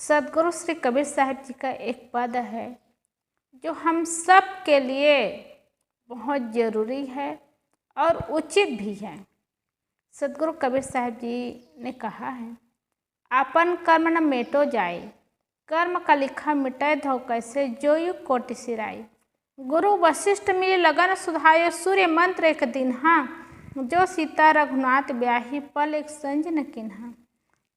सदगुरु श्री कबीर साहब जी का एक पद है जो हम सब के लिए बहुत ज़रूरी है और उचित भी है। सदगुरु कबीर साहब जी ने कहा है, आपन कर्म न मेटो जाए, कर्म का लिखा मिटाए धो कैसे, जो युग कोटि सिराई। गुरु वशिष्ठ मिली लगन सुधायो, सूर्य मंत्र एक दिन हाँ, जो सीता रघुनाथ ब्याही पल एक संज न किन्हा।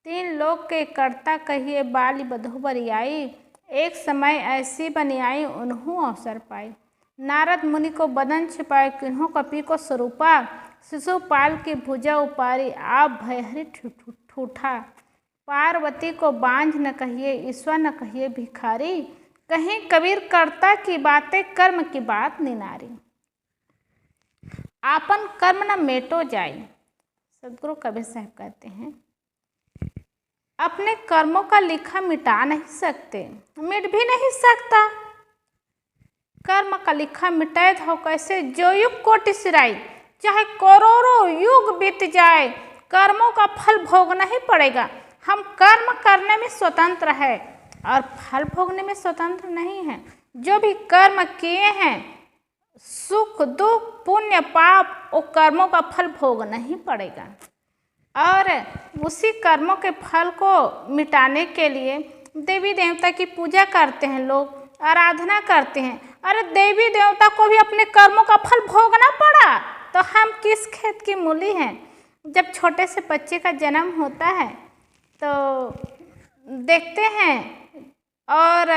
तीन लोक के कर्ता कहिए बाली बधु बरियाई, एक समय ऐसी बनी आई उन्हों अवसर पाई। नारद मुनि को बदन छिपाए, किन्हों कपि को स्वरूपा, शिशुपाल की भुजा उपारी, आप भयहरि ठूठा। पार्वती को बांझ न कहिए, ईश्वर न कहिए भिखारी, कहीं कबीर कर्ता की बातें कर्म की बात निनारी। आपन कर्म न मेटो जाए, सदगुरु कबीर साहब कहते हैं अपने कर्मों का लिखा मिटा नहीं सकते, मिट भी नहीं सकता। कर्म का लिखा मिटाए धो कैसे, जो युग कोटि सिराई। चाहे करोड़ों युग बीत जाए, कर्मों का फल भोगना ही पड़ेगा। हम कर्म करने में स्वतंत्र है और फल भोगने में स्वतंत्र नहीं है। जो भी कर्म किए हैं, सुख दुख पुण्य पाप, वो कर्मों का फल भोगना ही पड़ेगा। और उसी कर्मों के फल को मिटाने के लिए देवी देवता की पूजा करते हैं, लोग आराधना करते हैं। अरे देवी देवता को भी अपने कर्मों का फल भोगना पड़ा, तो हम किस खेत की मूली हैं। जब छोटे से बच्चे का जन्म होता है तो देखते हैं और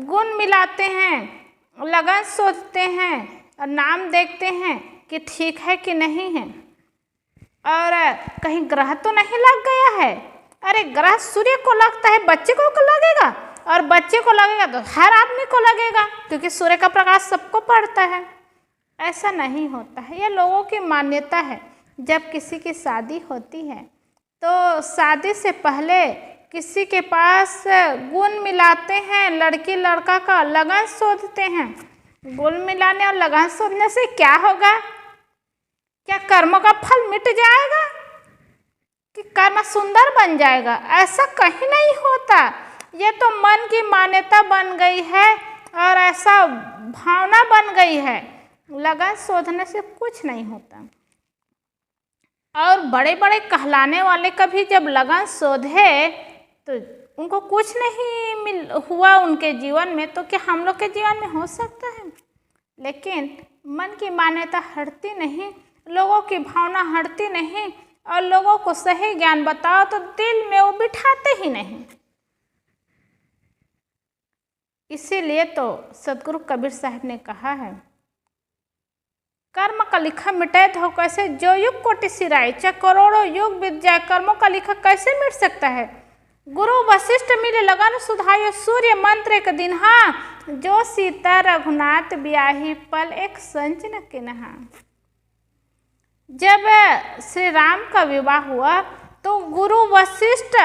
गुण मिलाते हैं, लगन सोचते हैं और नाम देखते हैं कि ठीक है कि नहीं है, और कहीं ग्रह तो नहीं लग गया है। अरे ग्रह सूर्य को लगता है, बच्चे को लगेगा, और बच्चे को लगेगा तो हर आदमी को लगेगा, क्योंकि सूर्य का प्रकाश सबको पड़ता है। ऐसा नहीं होता है, ये लोगों की मान्यता है। जब किसी की शादी होती है तो शादी से पहले किसी के पास गुण मिलाते हैं, लड़की लड़का का लगन शोधते हैं। गुण मिलाने और लगन शोधने से क्या होगा? क्या कर्मों का फल मिट जाएगा कि कर्म सुंदर बन जाएगा? ऐसा कहीं नहीं होता। ये तो मन की मान्यता बन गई है और ऐसा भावना बन गई है। लगन शोधने से कुछ नहीं होता। और बड़े बड़े कहलाने वाले कभी जब लगन शोधे तो उनको कुछ नहीं हुआ उनके जीवन में, तो क्या हम लोग के जीवन में हो सकता है? लेकिन मन की मान्यता हटती नहीं, लोगों की भावना हटती नहीं, और लोगों को सही ज्ञान बताओ तो दिल में वो बिठाते ही नहीं। इसीलिए तो सदगुरु कबीर साहब ने कहा है, कर्म का लिखा मिटाए धो कैसे, जो युग कोटि सिराई। चाहे करोड़ों युग बीत जाए, कर्मों का लिखा कैसे मिट सकता है। गुरु वशिष्ठ मिले लगन सुधायो, सूर्य मंत्र एक दिन हाँ, जो सीता रघुनाथ ब्याही पल एक संज न किन्हा। जब श्री राम का विवाह हुआ तो गुरु वशिष्ठ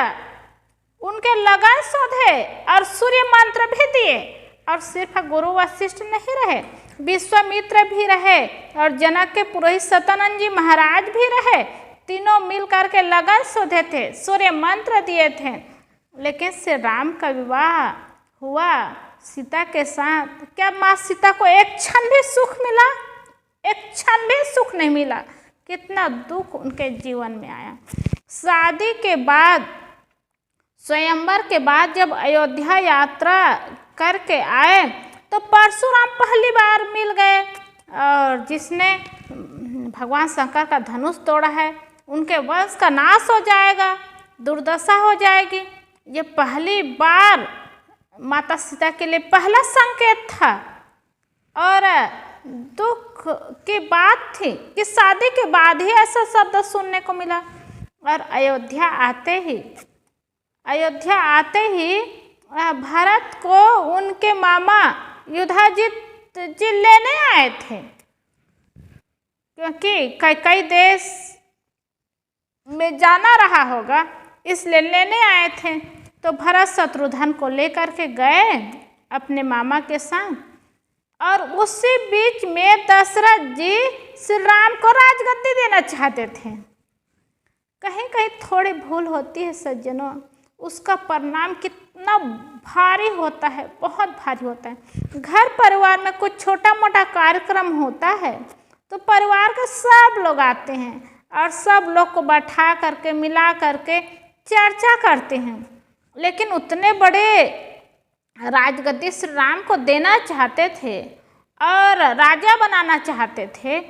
उनके लगन शोधे और सूर्य मंत्र भी दिए। और सिर्फ गुरु वशिष्ठ नहीं रहे, विश्वामित्र भी रहे और जनक के पुरोहित सतानंद जी महाराज भी रहे। तीनों मिल करके लगन शोधे थे, सूर्य मंत्र दिए थे। लेकिन श्री राम का विवाह हुआ सीता के साथ, क्या माँ सीता को एक क्षण भी सुख मिला? एक क्षण भी सुख नहीं मिला। कितना दुख उनके जीवन में आया। शादी के बाद, स्वयंवर के बाद जब अयोध्या यात्रा करके आए तो परशुराम पहली बार मिल गए, और जिसने भगवान शंकर का धनुष तोड़ा है उनके वंश का नाश हो जाएगा, दुर्दशा हो जाएगी। ये पहली बार माता सीता के लिए पहला संकेत था। और दुख की बात थी कि शादी के बाद ही ऐसा शब्द सुनने को मिला। और अयोध्या आते ही भरत को उनके मामा युधाजित जी लेने आए थे, क्योंकि कई देश में जाना रहा होगा, इसलिए लेने आए थे। तो भरत शत्रुघ्न को लेकर के गए अपने मामा के साथ, और उसी बीच में दशरथ जी श्री राम को राजगद्दी देना चाहते थे। कहीं कहीं थोड़ी भूल होती है सज्जनों, उसका परिणाम कितना कितना भारी होता है, बहुत भारी होता है। घर परिवार में कुछ छोटा मोटा कार्यक्रम होता है तो परिवार के सब लोग आते हैं और सब लोग को बैठा करके मिला करके चर्चा करते हैं। लेकिन उतने बड़े राजगद्दी श्री राम को देना चाहते थे और राजा बनाना चाहते थे,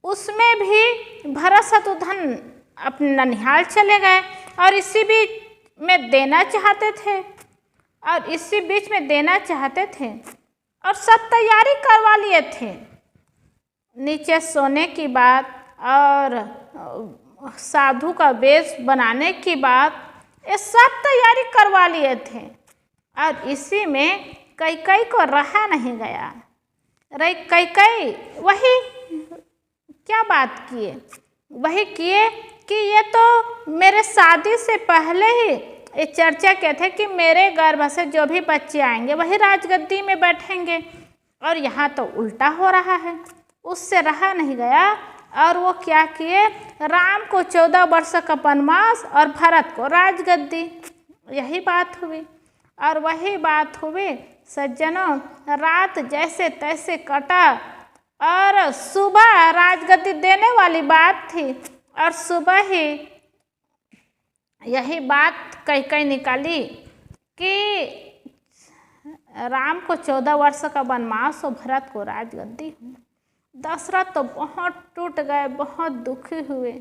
उसमें भी भरत शत्रुघ्न अपने ननिहाल चले गए और इसी बीच में देना चाहते थे और सब तैयारी करवा लिए थे। नीचे सोने की बात और साधु का वेश बनाने की बात, ये सब तैयारी करवा लिए थे और इसी में कैकेयी को रहा नहीं गया। कैकेयी वही क्या बात किए, वही किए कि ये तो मेरे शादी से पहले ही ये चर्चा किए थे कि मेरे गर्भ से जो भी बच्चे आएंगे वही राजगद्दी में बैठेंगे, और यहाँ तो उल्टा हो रहा है। उससे रहा नहीं गया और वो क्या किए, राम को 14 वर्ष का वनवास और भरत को राजगद्दी, यही बात हुई। और वही बात हुई सज्जनों, रात जैसे तैसे कटा और सुबह राजगद्दी देने वाली बात थी और सुबह ही यही बात कैकेयी निकाली कि राम को 14 वर्ष का वनवास और भरत को राजगद्दी। दशरथ तो बहुत टूट गए, बहुत दुखी हुए,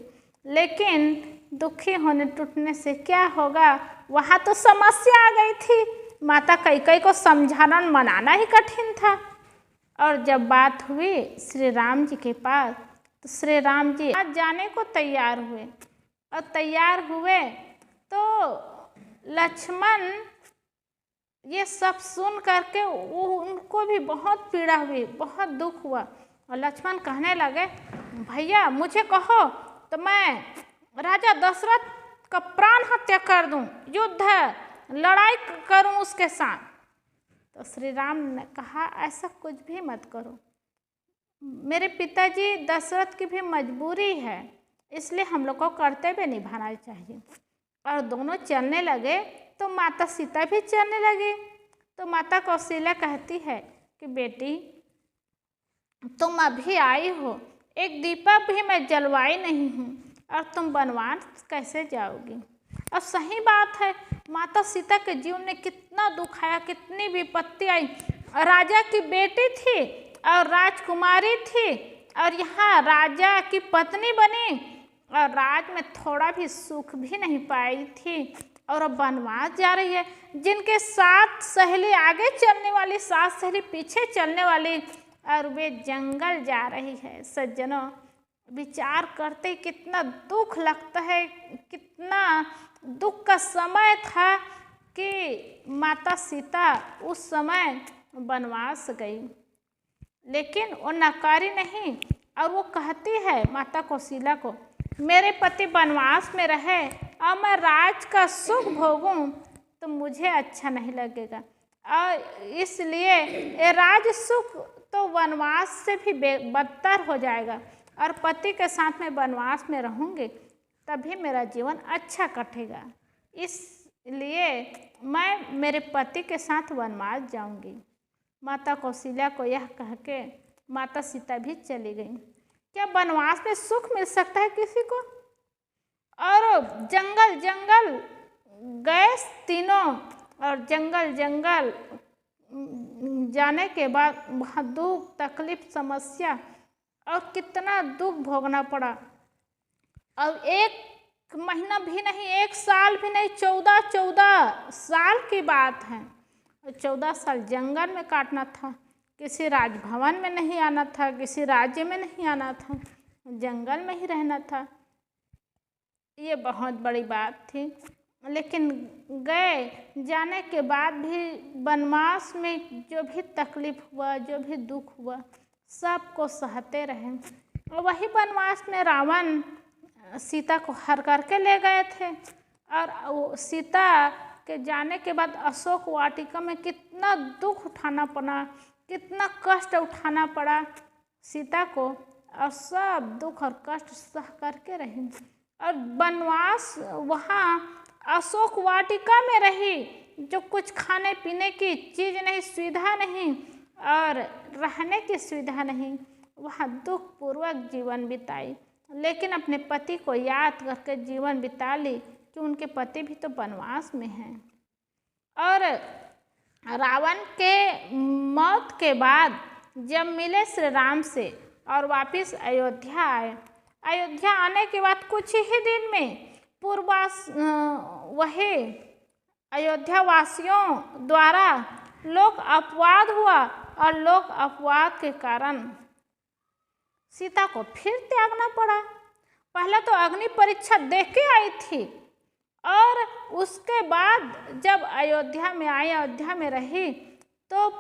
लेकिन दुखी होने टूटने से क्या होगा, वहाँ तो समस्या आ गई थी। माता कैकेयी को समझाना मनाना ही कठिन था। और जब बात हुई श्री राम जी के पास तो श्री राम जी आज जाने को तैयार हुए और तैयार हुए तो लक्ष्मण ये सब सुन करके उनको भी बहुत पीड़ा हुई, बहुत दुख हुआ। और लक्ष्मण कहने लगे, भैया मुझे कहो तो मैं राजा दशरथ का प्राण हत्या कर दूं, युद्ध लड़ाई करूं उसके साथ। तो श्री राम ने कहा, ऐसा कुछ भी मत करो, मेरे पिताजी दशरथ की भी मजबूरी है, इसलिए हम लोग को कर्तव्य निभाना चाहिए। और दोनों चलने लगे तो माता सीता भी चलने लगी। तो माता कौशल्या कहती है कि बेटी तुम अभी आई हो, एक दीपक भी मैं जलवाई नहीं हूँ और तुम वनवास कैसे जाओगी। और सही बात है, माता सीता के जीवन में कितना दुख आया, कितनी विपत्ति आई। राजा की बेटी थी और राजकुमारी थी और यहाँ राजा की पत्नी बनी और राज में थोड़ा भी सुख भी नहीं पाई थी और अब वनवास जा रही है। जिनके साथ सहेली आगे चलने वाली, सात सहेली पीछे चलने वाली, और वे जंगल जा रही है। सज्जनों, विचार करते कितना दुख लगता है, कितना दुख का समय था कि माता सीता उस समय वनवास गई, लेकिन वो नकारी नहीं। और वो कहती है माता कौशल्या को, मेरे पति वनवास में रहे और मैं राज का सुख भोगूं तो मुझे अच्छा नहीं लगेगा, और इसलिए ये राज सुख तो वनवास से भी बदतर हो जाएगा, और पति के साथ में वनवास में रहूँगी तभी मेरा जीवन अच्छा कटेगा। इसलिए मैं मेरे पति के साथ वनवास जाऊँगी। माता कौशल्या को यह कह के माता सीता भी चली गई। क्या वनवास में सुख मिल सकता है किसी को? और जंगल जंगल गए तीनों, और जंगल जंगल जाने के बाद वहाँ दुख तकलीफ समस्या और कितना दुख भोगना पड़ा। और एक महीना भी नहीं, एक साल भी नहीं, 14 साल की बात है। 14 साल जंगल में काटना था, किसी राजभवन में नहीं आना था, किसी राज्य में नहीं आना था, जंगल में ही रहना था। ये बहुत बड़ी बात थी। लेकिन गए, जाने के बाद भी वनवास में जो भी तकलीफ हुआ, जो भी दुख हुआ, सबको सहते रहे। और वही वनवास में रावण सीता को हर करके ले गए थे, और सीता के जाने के बाद अशोक वाटिका में कितना दुख उठाना पड़ा, कितना कष्ट उठाना पड़ा सीता को, और सब दुख और कष्ट सह करके रही। और वनवास वहाँ अशोक वाटिका में रही, जो कुछ खाने पीने की चीज़ नहीं, सुविधा नहीं और रहने की सुविधा नहीं, वह दुखपूर्वक जीवन बिताई, लेकिन अपने पति को याद करके जीवन बिता ली कि उनके पति भी तो वनवास में हैं। और रावण के मौत के बाद जब मिले श्री राम से और वापस अयोध्या आए, अयोध्या आने के बाद कुछ ही दिन में वही अयोध्या वासियों द्वारा लोक अपवाद हुआ और लोक अपवाद के कारण सीता को फिर त्यागना पड़ा। पहले तो अग्नि परीक्षा दे के आई थी और उसके बाद जब अयोध्या में आई, अयोध्या में रही, तो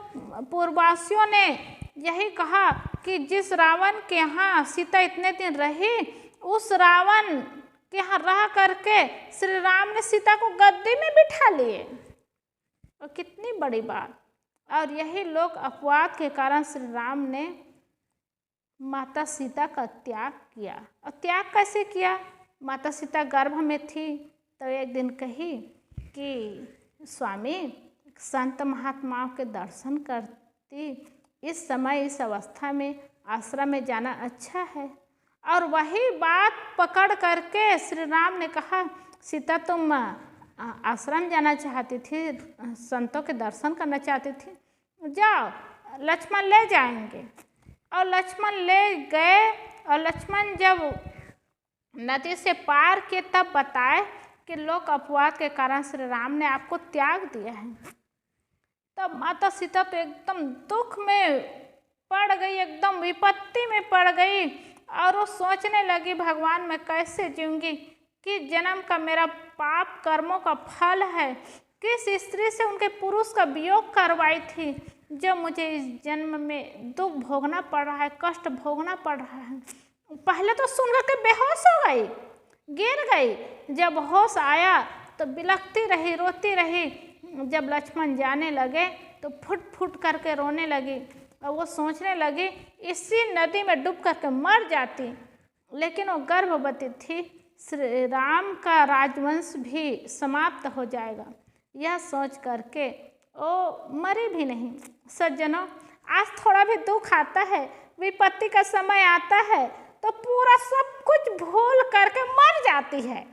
पूर्ववासियों ने यही कहा कि जिस रावण के यहाँ सीता इतने दिन रही, उस रावण के यहाँ रह करके श्री राम ने सीता को गद्दी में बिठा लिए। और कितनी बड़ी बात। और यही लोग अपवाद के कारण श्री राम ने माता सीता का त्याग किया। और त्याग कैसे किया? माता सीता गर्भ में थी तो एक दिन कही कि स्वामी, संत महात्माओं के दर्शन करती, इस समय इस अवस्था में आश्रम में जाना अच्छा है। और वही बात पकड़ करके श्री राम ने कहा, सीता तुम आश्रम जाना चाहती थी, संतों के दर्शन करना चाहती थी, जाओ, लक्ष्मण ले जाएंगे। और लक्ष्मण ले गए। और लक्ष्मण जब नदी से पार किए तब बताए कि लोक अपवाद के कारण श्री राम ने आपको त्याग दिया है। तब माता सीता तो एकदम दुख में पड़ गई, एकदम विपत्ति में पड़ गई और वो सोचने लगी, भगवान मैं कैसे जीऊँगी, कि जन्म का मेरा पाप कर्मों का फल है, किस स्त्री से उनके पुरुष का वियोग करवाई थी जो मुझे इस जन्म में दुख भोगना पड़ रहा है, कष्ट भोगना पड़ रहा है। पहले तो सुनकर के बेहोश हो गई, गिर गई। जब होश आया तो बिलखती रही, रोती रही। जब लक्ष्मण जाने लगे तो फुट फुट करके रोने लगी और वो सोचने लगी इसी नदी में डूब करके मर जाती, लेकिन वो गर्भवती थी, श्री राम का राजवंश भी समाप्त हो जाएगा। यह सोच करके वो मरी भी नहीं। सज्जनों, आज थोड़ा भी दुख आता है, विपत्ति का समय आता है तो पूरा सब कुछ भूल करके मर जाती है,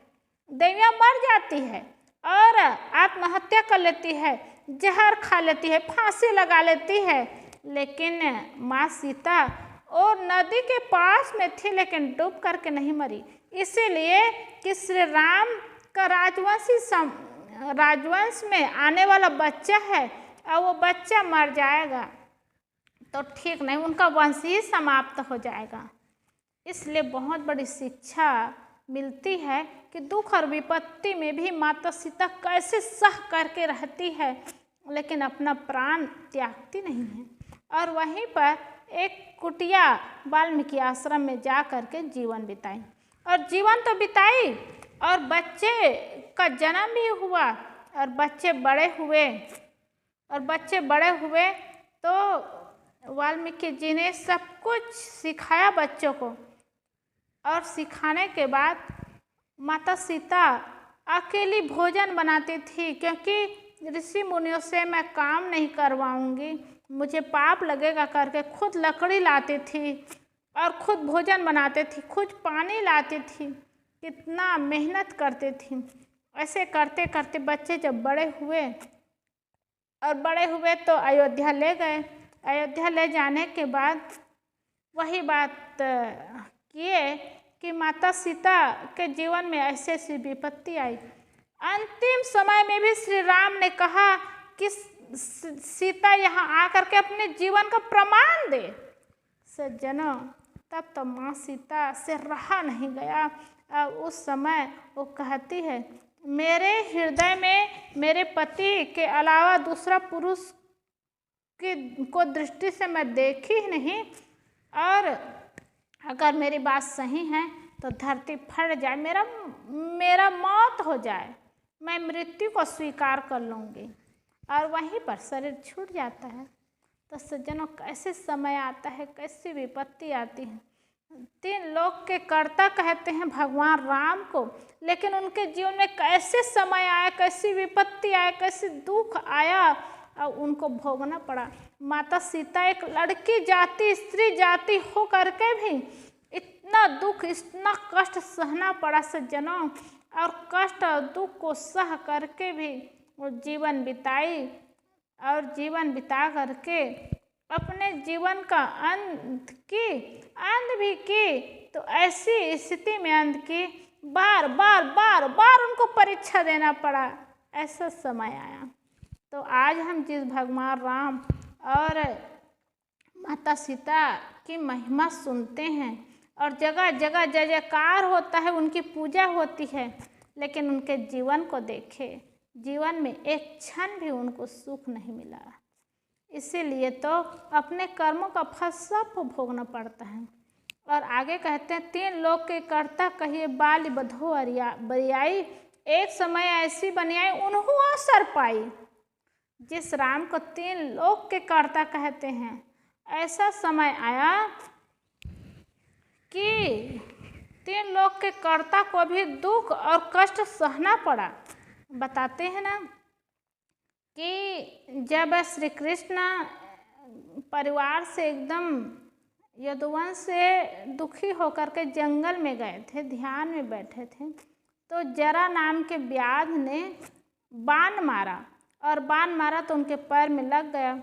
देवियाँ मर जाती है और आत्महत्या कर लेती है, जहर खा लेती है, फांसी लगा लेती है। लेकिन माँ सीता और नदी के पास में थी लेकिन डूब करके नहीं मरी, इसीलिए कि श्री राम का राजवंश में आने वाला बच्चा है और वो बच्चा मर जाएगा तो ठीक नहीं, उनका वंश ही समाप्त हो जाएगा। इसलिए बहुत बड़ी शिक्षा मिलती है कि दुख और विपत्ति में भी माता सीता कैसे सह करके रहती है, लेकिन अपना प्राण त्यागती नहीं है। और वहीं पर एक कुटिया वाल्मीकि आश्रम में जा करके जीवन बिताई। और जीवन तो बिताई और बच्चे का जन्म भी हुआ और बच्चे बड़े हुए तो वाल्मीकि जी ने सब कुछ सिखाया बच्चों को। और सिखाने के बाद माता सीता अकेली भोजन बनाती थी, क्योंकि ऋषि मुनियों से मैं काम नहीं करवाऊंगी, मुझे पाप लगेगा करके खुद लकड़ी लाती थी और खुद भोजन बनाती थी, खुद पानी लाती थी, कितना मेहनत करती थी। ऐसे करते करते बच्चे जब बड़े हुए तो अयोध्या ले गए। अयोध्या ले जाने के बाद वही बात किए कि माता सीता के जीवन में ऐसी ऐसी विपत्ति आई। अंतिम समय में भी श्री राम ने कहा कि सीता यहाँ आकर के अपने जीवन का प्रमाण दे। सज्जनों, तब तो माँ सीता से रहा नहीं गया। अब उस समय वो कहती है, मेरे हृदय में मेरे पति के अलावा दूसरा पुरुष को दृष्टि से मैं देखी ही नहीं, और अगर मेरी बात सही है तो धरती फट जाए, मेरा मौत हो जाए, मैं मृत्यु को स्वीकार कर लूँगी। और वहीं पर शरीर छूट जाता है। तो सज्जनों, कैसे समय आता है, कैसी विपत्ति आती है। तीन लोक के कर्ता कहते हैं भगवान राम को, लेकिन उनके जीवन में कैसे समय आया, कैसी विपत्ति आया, कैसे दुख आया और उनको भोगना पड़ा। माता सीता एक लड़की जाति, स्त्री जाति हो करके भी इतना दुख, इतना कष्ट सहना पड़ा सज्जनों, और कष्ट और दुख को सह करके भी वो जीवन बिताई, और जीवन बिता करके अपने जीवन का अंत भी की। तो ऐसी स्थिति में अंत की, बार बार उनको परीक्षा देना पड़ा, ऐसा समय आया। तो आज हम जिस भगवान राम और माता सीता की महिमा सुनते हैं और जगह जगह जय जयकार होता है, उनकी पूजा होती है, लेकिन उनके जीवन को देखें, जीवन में एक क्षण भी उनको सुख नहीं मिला। इसीलिए तो अपने कर्मों का फल सबको भोगना पड़ता है। और आगे कहते हैं, तीन लोक के कर्ता कहिए बाली बधो बरियाई, एक समय ऐसी बनियाई उन्हों अवसर पाई। जिस राम को तीन लोक के कर्ता कहते हैं, ऐसा समय आया कि तीन लोक के कर्ता को भी दुख और कष्ट सहना पड़ा। बताते हैं ना कि जब श्री कृष्ण परिवार से एकदम यदुवंश से दुखी होकर के जंगल में गए थे, ध्यान में बैठे थे, तो जरा नाम के व्याध ने बाण मारा, और बाण मारा तो उनके पैर में लग गया,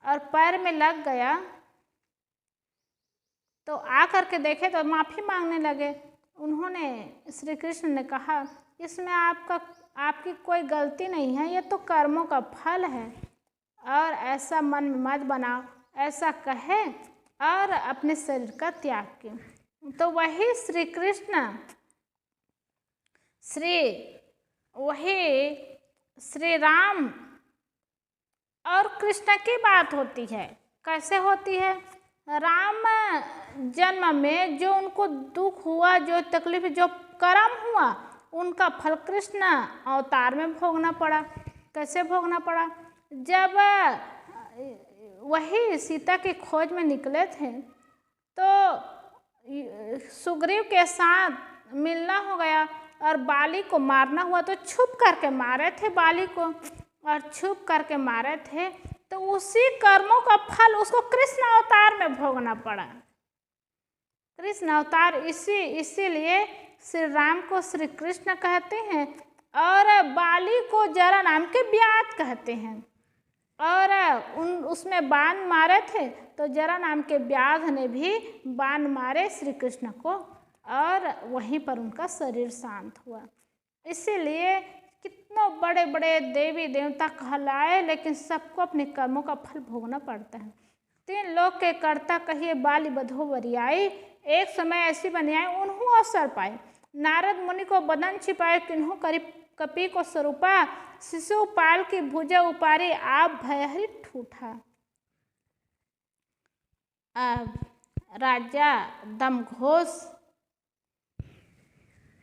और पैर में लग गया तो आ करके देखे तो माफ़ी मांगने लगे। उन्होंने, श्री कृष्ण ने कहा, इसमें आपकी कोई गलती नहीं है, ये तो कर्मों का फल है, और ऐसा मन में मत बनाओ, ऐसा कहे और अपने शरीर का त्याग किया। तो वही श्री कृष्ण श्री राम और कृष्ण की बात होती है। कैसे होती है? राम जन्म में जो उनको दुख हुआ, जो तकलीफ, जो कर्म हुआ, उनका फल कृष्ण अवतार में भोगना पड़ा। कैसे भोगना पड़ा? जब वही सीता की खोज में निकले थे तो सुग्रीव के साथ मिलना हो गया और बाली को मारना हुआ, तो छुप करके मारे थे बाली को, और छुप करके मारे थे, तो उसी कर्मों का फल उसको कृष्ण अवतार में भोगना पड़ा। कृष्ण अवतार इसीलिए श्री राम को श्री कृष्ण कहते हैं और बाली को जरा नाम के व्याध कहते हैं। और उसमें बाण मारे थे तो जरा नाम के व्याध ने भी बाण मारे श्री कृष्ण को, और वहीं पर उनका शरीर शांत हुआ। इसीलिए कितने बड़े बड़े देवी देवता कहलाए, लेकिन सबको अपने कर्मों का फल भोगना पड़ता है। तीन लोक के कर्ता कहिए बाली बधो बरियाई, एक समय ऐसी बनियाई उन्हों अवसर पाए। नारद मुनि को बदन छिपाए, किन्हों कपि को स्वरूपा, शिशुपाल की भुजा उपारी, आप भयहरि ठूठा। राजा दमघोष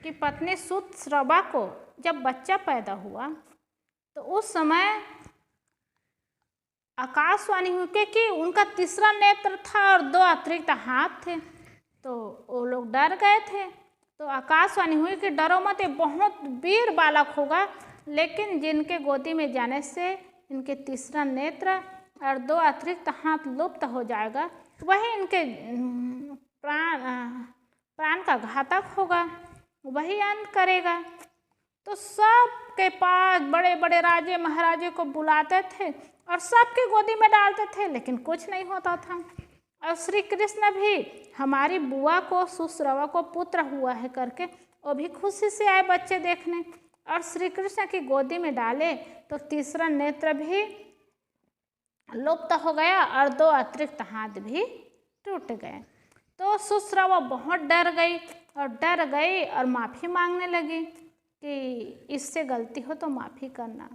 की पत्नी सुतश्रवा को जब बच्चा पैदा हुआ तो उस समय आकाशवाणी हुई कि उनका तीसरा नेत्र था और 2 अतिरिक्त हाथ थे। तो वो लोग डर गए थे। तो आकाशवाणी हुई कि डरो मत, ये बहुत वीर बालक होगा, लेकिन जिनके गोदी में जाने से इनके तीसरा नेत्र और 2 अतिरिक्त हाथ लुप्त हो जाएगा, वही इनके प्राण का घातक होगा, वही अंत करेगा। तो सबके पास बड़े बड़े राजे महाराजे को बुलाते थे और सबके गोदी में डालते थे, लेकिन कुछ नहीं होता था। और श्री कृष्ण भी हमारी बुआ को, सुश्रवा को पुत्र हुआ है करके वो भी खुशी से आए बच्चे देखने, और श्री कृष्ण की गोदी में डाले तो तीसरा नेत्र भी लुप्त हो गया और 2 अतिरिक्त हाथ भी टूट गए। तो सुश्रवा बहुत डर गई और माफ़ी मांगने लगी कि इससे गलती हो तो माफ़ी करना।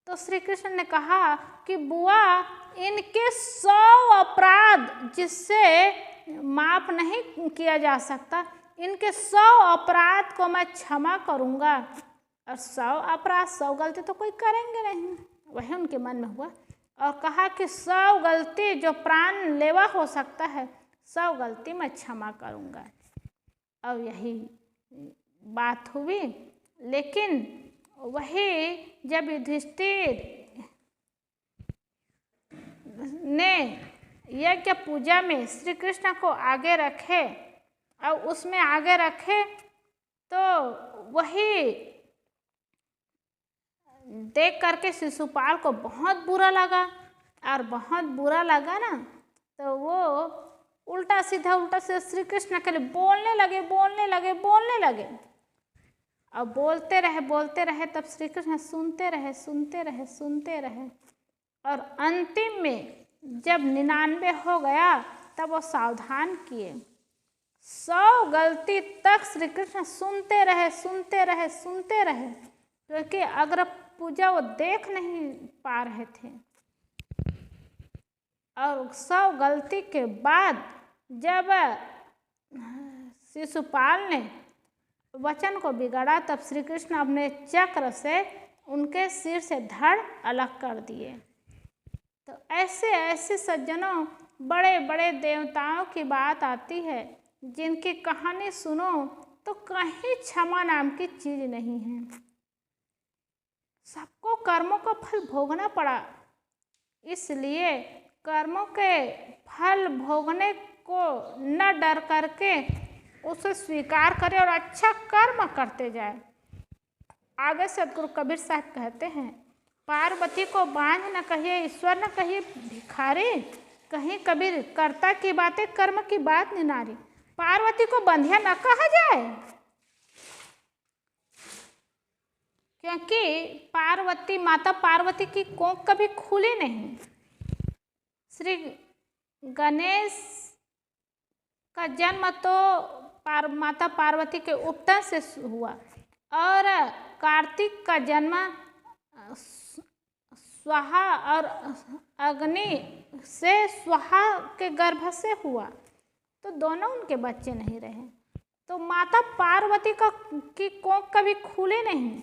तो श्री कृष्ण ने कहा कि बुआ, इनके 100 अपराध जिससे माफ़ नहीं किया जा सकता, इनके 100 अपराध को मैं क्षमा करूँगा, और 100 अपराध 100 गलती तो कोई करेंगे नहीं, वही उनके मन में हुआ। और कहा कि 100 गलती जो प्राण लेवा हो सकता है, 100 गलती मैं क्षमा करूँगा। और यही बात हुई। लेकिन वही जब युधिष्ठिर ने यज्ञ पूजा में श्री कृष्ण को आगे रखे और उसमें आगे रखे, तो वही देख करके शिशुपाल को बहुत बुरा लगा। और बहुत बुरा लगा ना, तो वो उल्टा सीधा श्री कृष्ण के लिए बोलने लगे। और बोलते रहे। तब श्री कृष्ण सुनते रहे। और अंतिम में जब 99 हो गया, तब वो सावधान किए। 100 गलती तक श्री कृष्ण सुनते रहे, क्योंकि अग्र पूजा वो देख नहीं पा रहे थे। और 100 गलती के बाद जब शिशुपाल ने वचन को बिगाड़ा, तब श्री कृष्ण अपने चक्र से उनके सिर से धड़ अलग कर दिए। तो ऐसे सज्जनों, बड़े बड़े देवताओं की बात आती है, जिनकी कहानी सुनो तो कहीं क्षमा नाम की चीज नहीं है। सबको कर्मों का फल भोगना पड़ा, इसलिए कर्मों के फल भोगने को न डर करके उसे स्वीकार करें और अच्छा कर्म करते जाए। आगे सदगुरु कबीर साहब कहते हैं, पार्वती को बांझ न कहिए, ईश्वर न कहिए भिखारी, कहीं कबीर कर्ता की बातें कर्म की बात निनारी। पार्वती को बंधिया न कहा जाए, क्योंकि माता पार्वती की कोख कभी खुली नहीं। श्री गणेश का जन्म तो माता पार्वती के उपटन से हुआ, और कार्तिक का जन्म स्वाहा और अग्नि से स्वाहा के गर्भ से हुआ, तो दोनों उनके बच्चे नहीं रहे। तो माता पार्वती की कोख कभी खुले नहीं।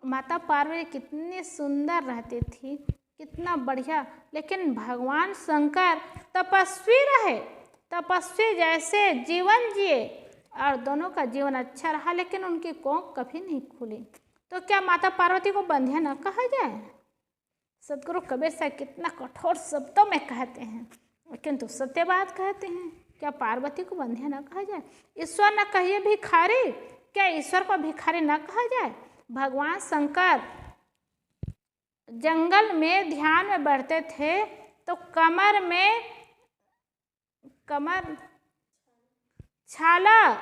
माता पार्वती कितनी सुंदर रहती थी, कितना बढ़िया। लेकिन भगवान शंकर तपस्वी रहे, तपस्वी जैसे जीवन जिए, और दोनों का जीवन अच्छा रहा, लेकिन उनकी कोख कभी नहीं खुली। तो क्या माता पार्वती को बंधिया न कहा जाए? सदगुरु कबीर साहब कितना कठोर शब्दों में कहते हैं, लेकिन तो सत्य बात कहते हैं। क्या पार्वती को बंधिया न कहा जाए? ईश्वर न कहिए भिखारी, क्या ईश्वर को भिखारी न कहा जाए? भगवान शंकर जंगल में ध्यान में बैठते थे, तो कमर छाला,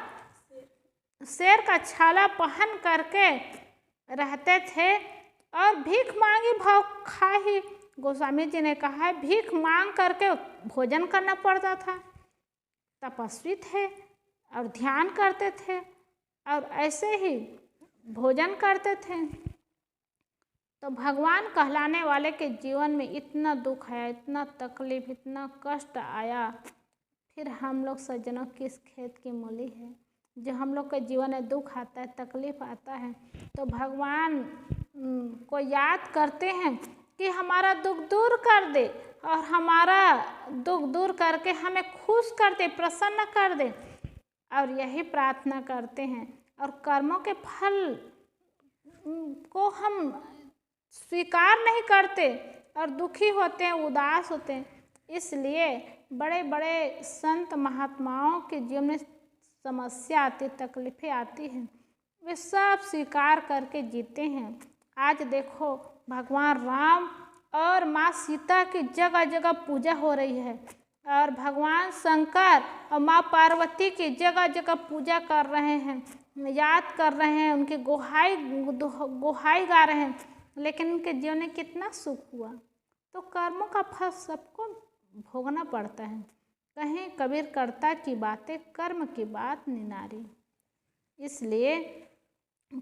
शेर का छाला पहन करके रहते थे, और भीख मांगी भाव खाही। गोस्वामी जी ने कहा है, भीख मांग करके भोजन करना पड़ता था। तपस्वी थे और ध्यान करते थे, और ऐसे ही भोजन करते थे। तो भगवान कहलाने वाले के जीवन में इतना दुख आया, इतना तकलीफ, इतना कष्ट आया, फिर हम लोग सज्जनों किस खेत की मूली है? जो हम लोग के जीवन में दुख आता है, तकलीफ आता है, तो भगवान को याद करते हैं कि हमारा दुख दूर कर दे, और हमारा दुख दूर करके हमें खुश कर दे, प्रसन्न कर दे, और यही प्रार्थना करते हैं। और कर्मों के फल को हम स्वीकार नहीं करते और दुखी होते हैं, उदास होते हैं। इसलिए बड़े बड़े संत महात्माओं के जीवन में समस्या आती, तकलीफें आती हैं, वे सब स्वीकार करके जीते हैं। आज देखो, भगवान राम और माँ सीता की जगह जगह पूजा हो रही है, और भगवान शंकर और माँ पार्वती की जगह जगह पूजा कर रहे हैं, याद कर रहे हैं, उनकी गुहाई गा रहे हैं, लेकिन उनके जीवन में कितना सुख हुआ? तो कर्मों का फल सबको भोगना पड़ता है। कहें कबीर कर्ता की बातें कर्म की बात निनारी। इसलिए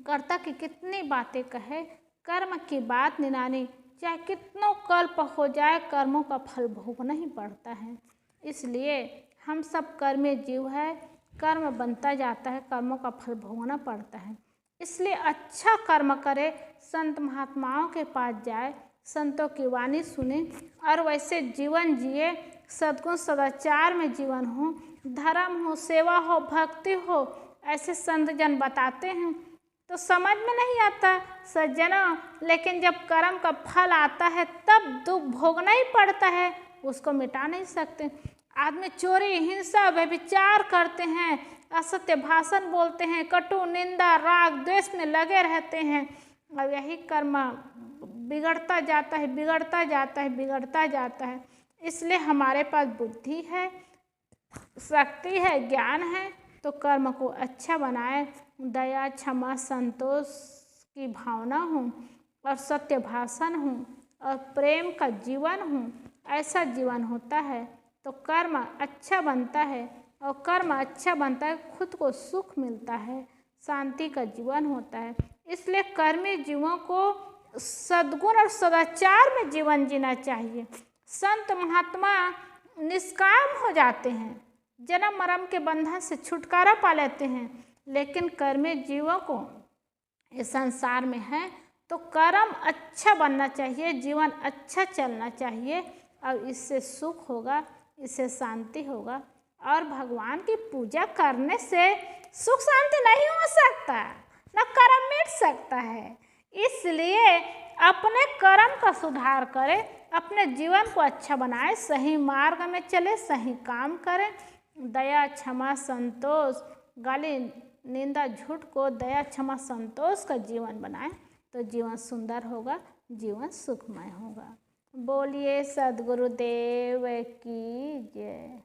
कर्ता की कितनी बातें कहे, कर्म की बात निनारी। चाहे कितनों कल्प हो जाए, कर्मों का फल भोगना ही पड़ता है। इसलिए हम सब कर्मी जीव है, कर्म बनता जाता है, कर्मों का फल भोगना पड़ता है। इसलिए अच्छा कर्म करे, संत महात्माओं के पास जाए, संतों की वाणी सुने, और वैसे जीवन जिए, सद्गुण सदाचार में जीवन हो, धर्म हो, सेवा हो, भक्ति हो, ऐसे संत जन बताते हैं तो समझ में नहीं आता सज्जनों। लेकिन जब कर्म का फल आता है तब दुख भोगना ही पड़ता है, उसको मिटा नहीं सकते। आदमी चोरी, हिंसा, व्यभिचार करते हैं, असत्य भाषण बोलते हैं, कटु निंदा, राग द्वेष में लगे रहते हैं, और यही कर्म बिगड़ता जाता है, बिगड़ता जाता है, बिगड़ता जाता है। इसलिए हमारे पास बुद्धि है, शक्ति है, ज्ञान है, तो कर्म को अच्छा बनाए। दया, क्षमा, संतोष की भावना हो और सत्य भाषण हो और प्रेम का जीवन हो, ऐसा जीवन होता है तो कर्म अच्छा बनता है, और कर्म अच्छा बनता है खुद को सुख मिलता है, शांति का जीवन होता है। इसलिए कर्मी जीवों को सद्गुण और सदाचार में जीवन जीना चाहिए। संत महात्मा निष्काम हो जाते हैं, जन्म मरण के बंधन से छुटकारा पा लेते हैं, लेकिन कर्मी जीवों को इस संसार में है तो कर्म अच्छा बनना चाहिए, जीवन अच्छा चलना चाहिए, और इससे सुख होगा, इससे शांति होगा। और भगवान की पूजा करने से सुख शांति नहीं हो सकता, न कर्म मिट सकता है। इसलिए अपने कर्म का सुधार करें, अपने जीवन को अच्छा बनाए, सही मार्ग में चले, सही काम करें। दया, क्षमा, संतोष, गाली, निंदा, झूठ को दया, क्षमा, संतोष का जीवन बनाएं तो जीवन सुंदर होगा, जीवन सुखमय होगा। बोलिए सद्गुरुदेव की जय।